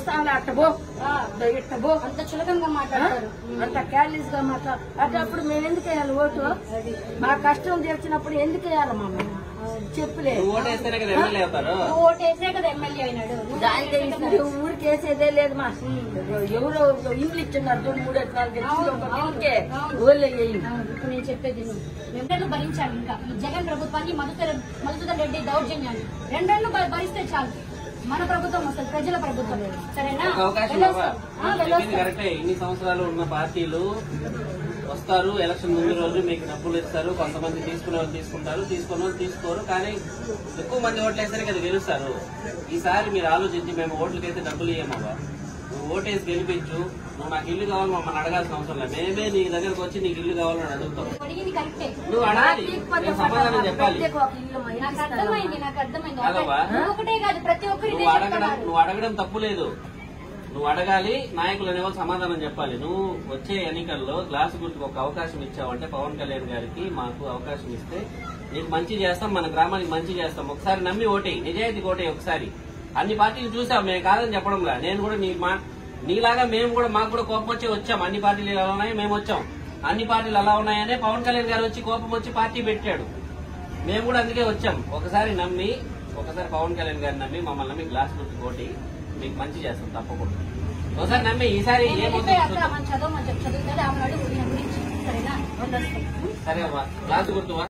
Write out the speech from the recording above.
వస్తాను అట్టబో ఇట్టబో అంత చులకంగా మాట్లాడతారు, అంత క్యాలీస్ గా మాట్లాడు. అటప్పుడు మేము ఎందుకు వేయాలి ఓటు? మా కష్టం తీర్చినప్పుడు ఎందుకు వేయాలి మమ్మల్ని చెప్పులే. ఓటేసే కదా ఎమ్మెల్యే అయినాడు. దానికి ఊరికి వేసేదే లేదు మా. ఎవరో ఇల్లు ఇచ్చినారు 3 4 ఊళ్ళో ఇప్పుడు నేను చెప్పేది రెండేళ్లు భరించాలి. ఇంకా ఈ జగన్ ప్రభుత్వాన్ని మధుసూదన్ రెడ్డి దౌర్జన్యాన్ని రెండేళ్లు భరిస్తే చాలు. మన ప్రభుత్వం వస్తుంది, ప్రజల ప్రభుత్వం. సరేనా? కరెక్టే. ఇన్ని సంవత్సరాలు ఉన్న పార్టీలు వస్తారు, ఎలక్షన్ ముందు రోజు మీకు డబ్బులు ఇస్తారు, కొంతమంది తీసుకునే వాళ్ళు తీసుకుంటారు, తీసుకునే వాళ్ళు తీసుకోరు. కానీ ఎక్కువ మంది ఓట్లు వేస్తేనే కదా గెలుస్తారు. ఈసారి మీరు ఆలోచించి మేము ఓట్లకైతే డబ్బులు ఇయ్యమవ్వా, నువ్వు ఓటేసి గెలిపించు. నువ్వు నాకు ఇల్లు కావాలి మమ్మల్ని అడగాల్సిన అవసరం లేదు, మేమే నీ దగ్గరకు వచ్చి నీకు ఇల్లు కావాలని అడుగుతాం. నువ్వు అడగాలి, నేను సమాధానం చెప్పాలి. నాకు అర్థమైంది. ఒకటే కాదు, ప్రతి ఒక్కరి నువ్వు అడగడం తప్పు లేదు, నువ్వు అడగాలి. నాయకులు అనేవాళ్ళు సమాధానం చెప్పాలి. నువ్వు వచ్చే ఎన్నికల్లో గ్లాసు గుర్తుకు ఒక అవకాశం ఇచ్చావంటే పవన్ కళ్యాణ్ గారికి మాకు అవకాశం ఇస్తే నీకు మంచి చేస్తాం, మన గ్రామానికి మంచి చేస్తాం. ఒకసారి నమ్మి ఓటే, నిజాయితీ ఓటే. ఒకసారి అన్ని పార్టీలు చూసాం, మేము కాదని చెప్పడంలా. నేను కూడా నీలాగా మేము కూడా మాకు కూడా కోపం వచ్చి వచ్చాం. అన్ని పార్టీలు ఎలా ఉన్నాయో మేము వచ్చాం. అన్ని పార్టీలు అలా ఉన్నాయనే పవన్ కళ్యాణ్ గారు వచ్చి కోపం వచ్చి పార్టీ పెట్టాడు. మేము కూడా అందుకే వచ్చాం. ఒకసారి పవన్ కళ్యాణ్ గారిని నమ్మి మమ్మల్ని నమ్మి గ్లాస్ గుర్తుకు ఓటి, మీకు మంచి చేస్తాం తప్పకుండా. ఒకసారి నమ్మి ఈసారి చదువు సరే అమ్మా, గ్లాసు గుర్తు